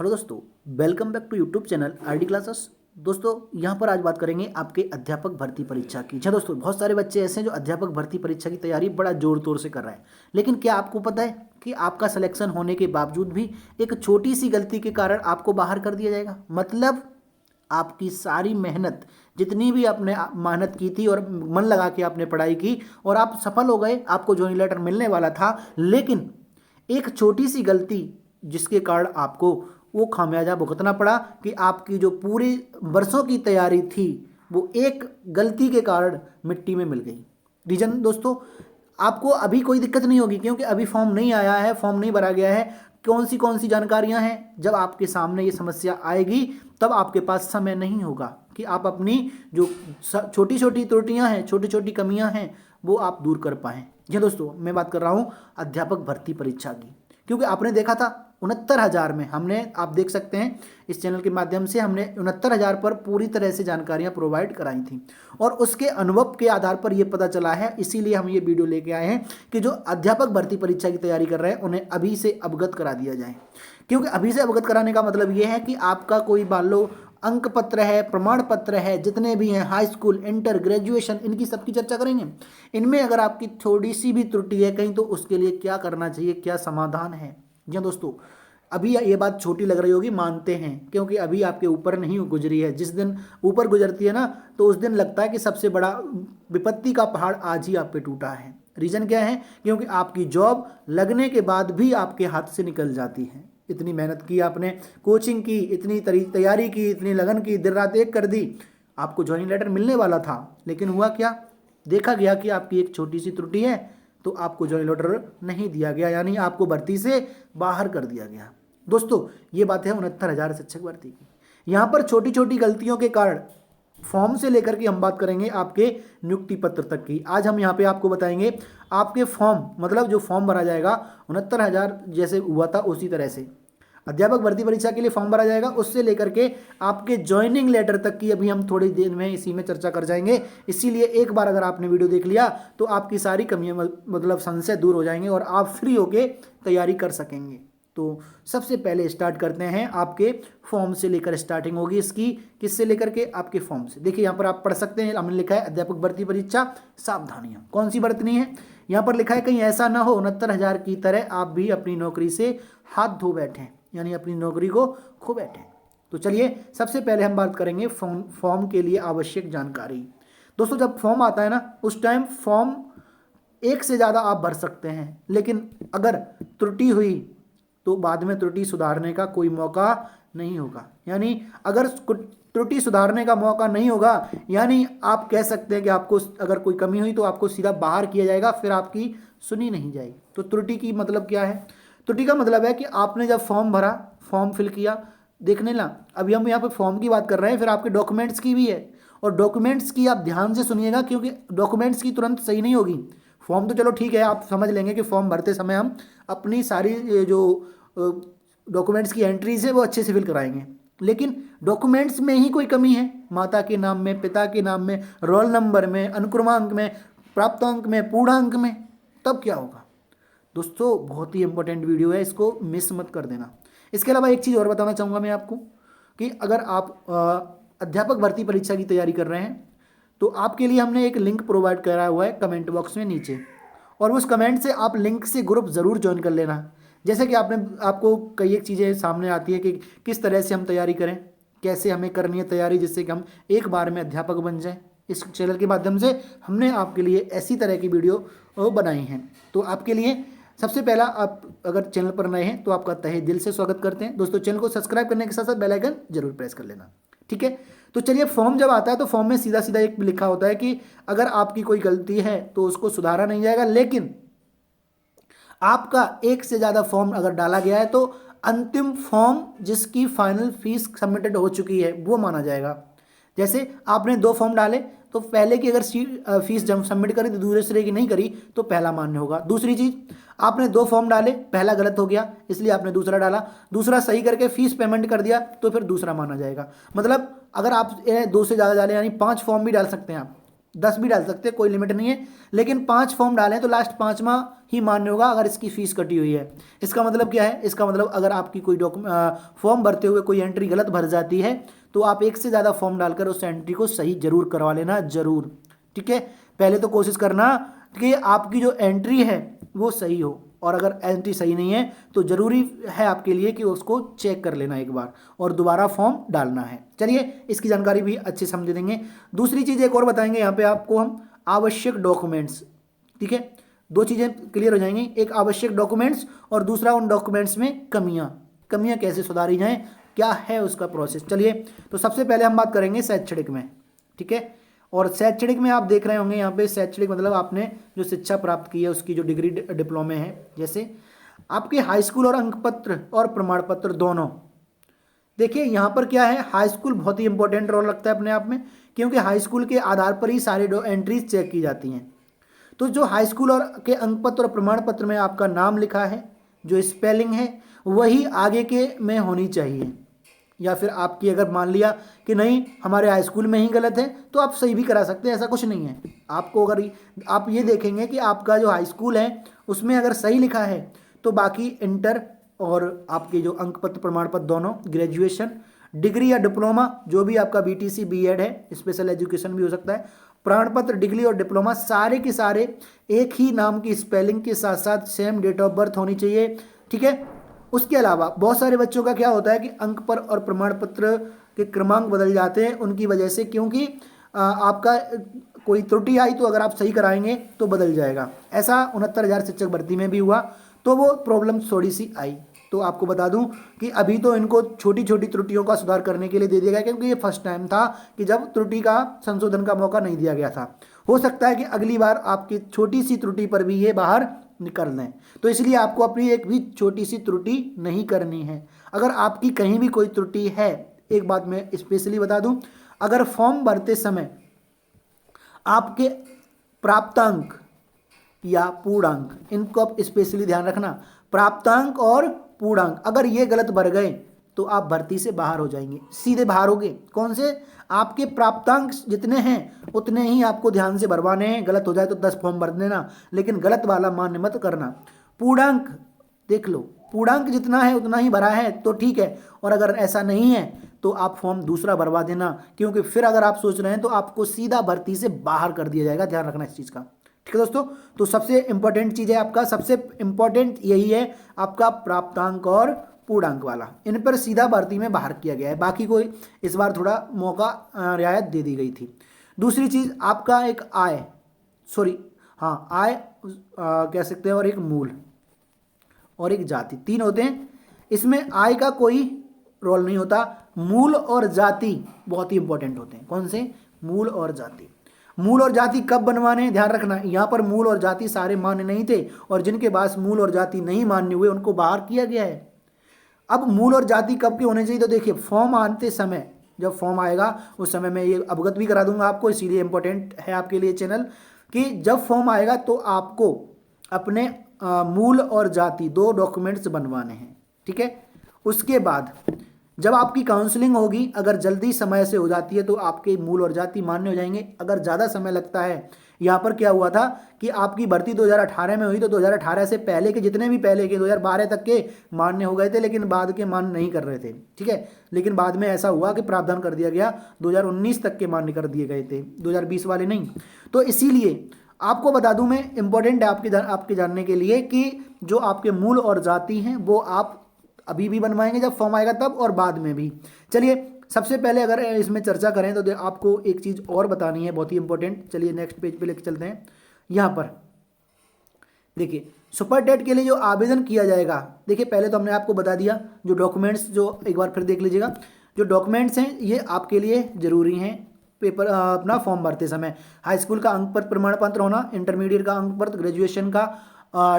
Hello दोस्तों, welcome back to YouTube channel RD classes. दोस्तों यहाँ पर आज बात करेंगे आपके अध्यापक भर्ती परीक्षा की। अच्छा दोस्तों, बहुत सारे बच्चे ऐसे हैं जो अध्यापक भर्ती परीक्षा की तैयारी बड़ा जोर तोर से कर रहे हैं, लेकिन क्या आपको पता है कि आपका सिलेक्शन होने के बावजूद भी एक छोटी सी गलती के कारण आपको बाहर कर दिया जाएगा। मतलब आपकी सारी मेहनत, जितनी भी आपने मेहनत की थी और मन लगा के आपने पढ़ाई की और आप सफल हो गए, आपको ज्वाइनिंग लेटर मिलने वाला था, लेकिन एक छोटी सी गलती जिसके कारण आपको वो खामियाजा भुगतना पड़ा कि आपकी जो पूरी वर्षों की तैयारी थी वो एक गलती के कारण मिट्टी में मिल गई। रीजन दोस्तों, आपको अभी कोई दिक्कत नहीं होगी क्योंकि अभी फॉर्म नहीं आया है, फॉर्म नहीं भरा गया है। कौन सी जानकारियां हैं, जब आपके सामने ये समस्या आएगी तब आपके पास समय नहीं होगा कि आप अपनी जो छोटी छोटी त्रुटियां हैं, छोटी छोटी कमियां हैं, वो आप दूर कर पाएँ। जी दोस्तों, मैं बात कर रहा हूँ अध्यापक भर्ती परीक्षा की, क्योंकि आपने देखा था 69,000 में हमने, आप देख सकते हैं इस चैनल के माध्यम से हमने 69,000 पर पूरी तरह से जानकारियां प्रोवाइड कराई थी और उसके अनुभव के आधार पर यह पता चला है, इसीलिए हम ये वीडियो लेके आए हैं कि जो अध्यापक भर्ती परीक्षा की तैयारी कर रहे हैं उन्हें अभी से अवगत करा दिया जाए। क्योंकि अभी से अवगत कराने का मतलब ये है कि आपका कोई मान लो अंक पत्र है, प्रमाण पत्र है, जितने भी हैं, हाई स्कूल, इंटर, ग्रेजुएशन, इनकी सबकी चर्चा करेंगे। इनमें अगर आपकी थोड़ी सी भी त्रुटि है कहीं तो उसके लिए क्या करना चाहिए, क्या समाधान है। जी हाँ दोस्तों, अभी ये बात छोटी लग रही होगी, मानते हैं, क्योंकि अभी आपके ऊपर नहीं गुजरी है। जिस दिन ऊपर गुजरती है ना तो उस दिन लगता है कि सबसे बड़ा विपत्ति का पहाड़ आज ही आप पे टूटा है। रीज़न क्या है? क्योंकि आपकी जॉब लगने के बाद भी आपके हाथ से निकल जाती है। इतनी मेहनत की आपने, कोचिंग की, इतनी तैयारी की, इतनी लगन की, दिन रात एक कर दी, आपको ज्वाइनिंग लेटर मिलने वाला था, लेकिन हुआ क्या? देखा गया कि आपकी एक छोटी सी त्रुटि है तो आपको ज्वाइनिंग लेटर नहीं दिया गया, यानी आपको भर्ती से बाहर कर दिया गया। दोस्तों ये बात है 69,000 शिक्षक भर्ती की। यहाँ पर छोटी छोटी गलतियों के कारण फॉर्म से लेकर के हम बात करेंगे आपके नियुक्ति पत्र तक की। आज हम यहाँ पे आपको बताएंगे आपके फॉर्म, मतलब जो फॉर्म भरा जाएगा 69,000 जैसे हुआ था उसी तरह से अध्यापक भर्ती परीक्षा के लिए फॉर्म भरा जाएगा, उससे लेकर के आपके ज्वाइनिंग लेटर तक की अभी हम थोड़ी देर में इसी में चर्चा कर जाएंगे। इसीलिए एक बार अगर आपने वीडियो देख लिया तो आपकी सारी कमियां, मतलब संशय दूर हो जाएंगे और आप फ्री होके तैयारी कर सकेंगे। तो सबसे पहले स्टार्ट करते हैं, आपके फॉर्म से लेकर स्टार्टिंग होगी इसकी। किससे लेकर के? आपके फॉर्म से। देखिए यहाँ पर आप पढ़ सकते हैं, हमने लिखा है अध्यापक भर्ती परीक्षा सावधानियां कौन सी बरतनी है। यहाँ पर लिखा है कहीं ऐसा ना हो 69,000 की तरह आप भी अपनी नौकरी से हाथ धो बैठें, यानी अपनी नौकरी को खो बैठें। तो चलिए सबसे पहले हम बात करेंगे फॉर्म के लिए आवश्यक जानकारी। दोस्तों जब फॉर्म आता है ना उस टाइम फॉर्म एक से ज़्यादा आप भर सकते हैं, लेकिन अगर त्रुटि हुई तो बाद में त्रुटि सुधारने का कोई मौका नहीं होगा। यानी अगर त्रुटि सुधारने का मौका नहीं होगा, यानी आप कह सकते हैं कि आपको अगर कोई कमी हुई तो आपको सीधा बाहर किया जाएगा, फिर आपकी सुनी नहीं जाएगी। तो त्रुटि की मतलब क्या है? त्रुटि का मतलब है कि आपने जब फॉर्म भरा, फॉर्म फिल किया, देखने ना, अभी हम यहाँ पे फॉर्म की बात कर रहे हैं, फिर आपके डॉक्यूमेंट्स की भी है। और डॉक्यूमेंट्स की आप ध्यान से सुनिएगा, क्योंकि डॉक्यूमेंट्स की तुरंत सही नहीं होगी। फॉर्म तो चलो ठीक है, आप समझ लेंगे कि फॉर्म भरते समय हम अपनी सारी जो डॉक्यूमेंट्स की एंट्रीज है वो अच्छे से फिल कराएंगे, लेकिन डॉक्यूमेंट्स में ही कोई कमी है, माता के नाम में, पिता के नाम में, रोल नंबर में, अनुक्रमांक में, प्राप्तांक में, पूर्णांक में, तब क्या होगा? दोस्तों बहुत ही इंपॉर्टेंट वीडियो है, इसको मिस मत कर देना। इसके अलावा एक चीज़ और बताना चाहूँगा मैं आपको कि अगर आप अध्यापक भर्ती परीक्षा की तैयारी कर रहे हैं तो आपके लिए हमने एक लिंक प्रोवाइड करा हुआ है कमेंट बॉक्स में नीचे, और उस कमेंट से आप लिंक से ग्रुप ज़रूर ज्वाइन कर लेना। जैसे कि आपको कई एक चीज़ें सामने आती है कि किस तरह से हम तैयारी करें, कैसे हमें करनी है तैयारी जिससे कि हम एक बार में अध्यापक बन जाएं। इस चैनल के माध्यम से हमने आपके लिए ऐसी तरह की वीडियो बनाई हैं। तो आपके लिए सबसे पहला, आप अगर चैनल पर नए हैं तो आपका तहे दिल से स्वागत करते हैं। दोस्तों चैनल को सब्सक्राइब करने के साथ साथ बेल आइकन जरूर प्रेस कर लेना, ठीक है। तो चलिए, फॉर्म जब आता है तो फॉर्म में सीधा सीधा एक लिखा होता है कि अगर आपकी कोई गलती है तो उसको सुधारा नहीं जाएगा, लेकिन आपका एक से ज़्यादा फॉर्म अगर डाला गया है तो अंतिम फॉर्म जिसकी फाइनल फीस सबमिटेड हो चुकी है वो माना जाएगा। जैसे आपने 2 फॉर्म डाले तो पहले की अगर फीस जब सबमिट करी तो दूसरे की नहीं करी तो पहला मान्य होगा। दूसरी चीज़, आपने 2 फॉर्म डाले, पहला गलत हो गया इसलिए आपने दूसरा डाला, दूसरा सही करके फीस पेमेंट कर दिया तो फिर दूसरा माना जाएगा। मतलब अगर आप 2 से ज़्यादा डालें, यानी 5 फॉर्म भी डाल सकते हैं आप, 10 भी डाल सकते हैं, कोई लिमिट नहीं है, लेकिन 5 फॉर्म डालें तो लास्ट 5वां ही मान्य होगा अगर इसकी फीस कटी हुई है। इसका मतलब क्या है? इसका मतलब अगर आपकी कोई फॉर्म भरते हुए कोई एंट्री गलत भर जाती है तो आप एक से ज़्यादा फॉर्म डालकर उस एंट्री को सही जरूर करवा लेना, जरूर। ठीक है, पहले तो कोशिश करना कि आपकी जो एंट्री है वो सही हो, और अगर एंट्री सही नहीं है तो ज़रूरी है आपके लिए कि उसको चेक कर लेना एक बार और दोबारा फॉर्म डालना है। चलिए, इसकी जानकारी भी अच्छे समझ देंगे। दूसरी चीज़ एक और बताएंगे यहाँ पे आपको हम, आवश्यक डॉक्यूमेंट्स। ठीक है, दो चीज़ें क्लियर हो जाएंगी, एक आवश्यक डॉक्यूमेंट्स और दूसरा उन डॉक्यूमेंट्स में कमियाँ कैसे सुधारी जाएँ, क्या है उसका प्रोसेस। चलिए, तो सबसे पहले हम बात करेंगे शैक्षणिक में। ठीक है, और शैक्षणिक में आप देख रहे होंगे यहाँ पे, शैक्षणिक मतलब आपने जो शिक्षा प्राप्त की है उसकी जो डिग्री डिप्लोमे है, जैसे आपके हाई स्कूल और अंक पत्र और प्रमाण पत्र दोनों। देखिए यहाँ पर क्या है, हाई स्कूल बहुत ही इंपॉर्टेंट रोल रखता है अपने आप में, क्योंकि हाई स्कूल के आधार पर ही सारे एंट्रीज चेक की जाती हैं। तो जो हाई स्कूल और के अंक पत्र और प्रमाण पत्र में आपका नाम लिखा है, जो स्पेलिंग है वही आगे के में होनी चाहिए, या फिर आपकी अगर मान लिया कि नहीं हमारे हाई स्कूल में ही गलत है तो आप सही भी करा सकते हैं, ऐसा कुछ नहीं है। आपको अगर आप ये देखेंगे कि आपका जो हाई स्कूल है उसमें अगर सही लिखा है तो बाकी इंटर और आपके जो अंक पत्र प्रमाण पत्र दोनों, ग्रेजुएशन, डिग्री या डिप्लोमा, जो भी आपका बीटीसी बीएड है, स्पेशल एजुकेशन भी हो सकता है, प्रमाण पत्र, डिग्री और डिप्लोमा सारे के सारे एक ही नाम की स्पेलिंग के साथ साथ सेम डेट ऑफ बर्थ होनी चाहिए। ठीक है, उसके अलावा बहुत सारे बच्चों का क्या होता है कि अंक पर और प्रमाण पत्र के क्रमांक बदल जाते हैं उनकी वजह से, क्योंकि आपका कोई त्रुटि आई तो अगर आप सही कराएंगे तो बदल जाएगा। ऐसा 69,000 शिक्षक भर्ती में भी हुआ, तो वो प्रॉब्लम थोड़ी सी आई। तो आपको बता दूं कि अभी तो इनको छोटी छोटी त्रुटियों का सुधार करने के लिए दे दिया गया, क्योंकि ये फर्स्ट टाइम था कि जब त्रुटि का संशोधन का मौका नहीं दिया गया था। हो सकता है कि अगली बार आपकी छोटी सी त्रुटि पर भी ये बाहर निकल दें, तो इसलिए आपको अपनी एक भी छोटी सी त्रुटि नहीं करनी है। अगर आपकी कहीं भी कोई त्रुटि है, एक बात मैं स्पेशली बता दूं, अगर फॉर्म भरते समय आपके प्राप्तांक या पूर्णांक, इनको आप स्पेशली ध्यान रखना, प्राप्तांक और पूर्णांक अगर ये गलत भर गए तो आप भर्ती से बाहर हो जाएंगे, सीधे बाहर होगे। कौन से? आपके प्राप्तांक जितने हैं उतने ही आपको ध्यान से भरवाने हैं, गलत हो जाए तो 10 फॉर्म भर देना, लेकिन गलत वाला मान्य मत करना। पूर्णांक देख लो, पूर्णांक जितना है उतना ही भरा है तो ठीक है, और अगर ऐसा नहीं है तो आप फॉर्म दूसरा भरवा देना, क्योंकि फिर अगर आप सोच रहे हैं तो आपको सीधा भर्ती से बाहर कर दिया जाएगा, ध्यान रखना इस चीज़ का। ठीक है दोस्तों, तो सबसे इंपॉर्टेंट चीज़ है आपका, सबसे इंपॉर्टेंट यही है आपका प्राप्तांक और पूर्णांक वाला, इन पर सीधा भर्ती में बाहर किया गया है। बाकी कोई इस बार थोड़ा मौका रियायत दे दी गई थी। दूसरी चीज़ आपका एक आय, सॉरी हाँ आय कह सकते हैं, और एक मूल और एक जाति, 3 होते हैं। इसमें आय का कोई रोल नहीं होता, मूल और जाति बहुत ही इंपॉर्टेंट होते हैं। कौन से? मूल और जाति। मूल और जाति कब बनवाने हैं, ध्यान रखना, यहाँ पर मूल और जाति सारे मान्य नहीं थे, और जिनके पास मूल और जाति नहीं मान्य हुए उनको बाहर किया गया है। अब मूल और जाति कब के होने चाहिए, तो देखिए फॉर्म आते समय, जब फॉर्म आएगा उस समय मैं ये अवगत भी करा दूंगा आपको, इसीलिए इंपॉर्टेंट है आपके लिए चैनल, कि जब फॉर्म आएगा तो आपको अपने मूल और जाति 2 डॉक्यूमेंट्स बनवाने हैं। ठीक है, उसके बाद जब आपकी काउंसलिंग होगी, अगर जल्दी समय से हो जाती है तो आपके मूल और जाति मान्य हो जाएंगे। अगर ज़्यादा समय लगता है, यहाँ पर क्या हुआ था कि आपकी भर्ती 2018 में हुई, तो 2018 से पहले के जितने भी पहले के 2012 तक के मान्य हो गए थे, लेकिन बाद के मान्य नहीं कर रहे थे। ठीक है, लेकिन बाद में ऐसा हुआ कि प्रावधान कर दिया गया, 2019 तक के मान्य कर दिए गए थे, 2020 वाले नहीं। तो इसीलिए आपको बता दूं मैं, इंपॉर्टेंट है आपके जानने के लिए कि जो आपके मूल और जाति हैं वो आप अभी भी बनवाएंगे जब फॉर्म आएगा तब, और बाद में भी। चलिए, सबसे पहले अगर इसमें चर्चा करें तो आपको एक चीज़ और बतानी है बहुत ही इंपॉर्टेंट। चलिए नेक्स्ट पेज पे लेकर चलते हैं। यहाँ पर देखिए, सुपर टेट के लिए जो आवेदन किया जाएगा, देखिए पहले तो हमने आपको बता दिया जो डॉक्यूमेंट्स, जो एक बार फिर देख लीजिएगा, जो डॉक्यूमेंट्स हैं ये आपके लिए ज़रूरी हैं पेपर अपना फॉर्म भरते समय। हाई स्कूल का अंक पत्र प्रमाण पत्र होना, इंटरमीडिएट का अंक पत्र, ग्रेजुएशन का,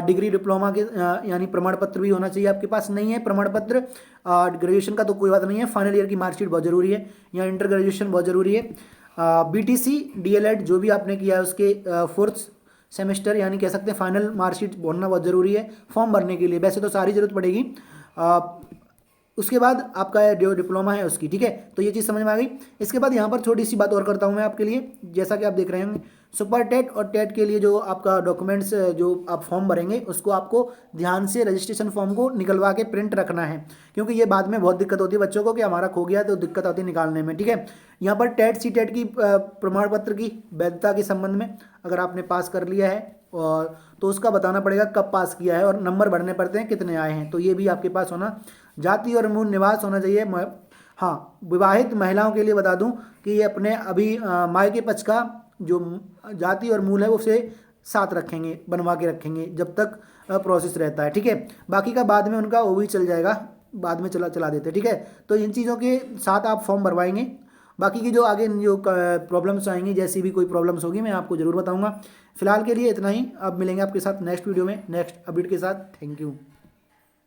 डिग्री डिप्लोमा के यानी प्रमाण पत्र भी होना चाहिए। आपके पास नहीं है प्रमाण पत्र ग्रेजुएशन का तो कोई बात नहीं है, फाइनल ईयर की मार्कशीट बहुत ज़रूरी है, या इंटर ग्रेजुएशन बहुत ज़रूरी है। बीटीसी डीएलएड जो भी आपने किया है उसके 4th सेमेस्टर यानी कह सकते हैं फाइनल मार्कशीट होना बहुत ज़रूरी है फॉर्म भरने के लिए। वैसे तो सारी ज़रूरत पड़ेगी। उसके बाद आपका जो डिप्लोमा है उसकी, ठीक है। तो ये चीज़ समझ में आ गई। इसके बाद यहाँ पर छोटी सी बात और करता हूँ मैं आपके लिए, जैसा कि आप देख रहे होंगे सुपर टेट और टेट के लिए जो आपका डॉक्यूमेंट्स जो आप फॉर्म भरेंगे उसको आपको ध्यान से रजिस्ट्रेशन फॉर्म को निकलवा के प्रिंट रखना है, क्योंकि ये बाद में बहुत दिक्कत होती है बच्चों को कि हमारा खो गया, तो दिक्कत आती है निकालने में, ठीक है। यहाँ पर टेट सी टेट की प्रमाण पत्र की वैधता के संबंध में अगर आपने पास कर लिया है और तो उसका बताना पड़ेगा कब पास किया है, और नंबर भरने पड़ते हैं कितने आए हैं, तो ये भी आपके पास होना। जाति और मूल निवास होना चाहिए। हाँ, विवाहित महिलाओं के लिए बता दूं कि ये अपने अभी मायके पक्ष का जो जाति और मूल है उसे साथ रखेंगे, बनवा के रखेंगे जब तक प्रोसेस रहता है, ठीक है। बाकी का बाद में उनका वो भी चल जाएगा, बाद में चला चला देते हैं, ठीक है। तो इन चीज़ों के साथ आप फॉर्म भरवाएंगे। बाकी की जो आगे जो प्रॉब्लम्स आएंगी, जैसी भी कोई प्रॉब्लम्स होगी मैं आपको ज़रूर बताऊंगा। फिलहाल के लिए इतना ही, अब मिलेंगे आपके साथ नेक्स्ट वीडियो में नेक्स्ट अपडेट के साथ। Thank you.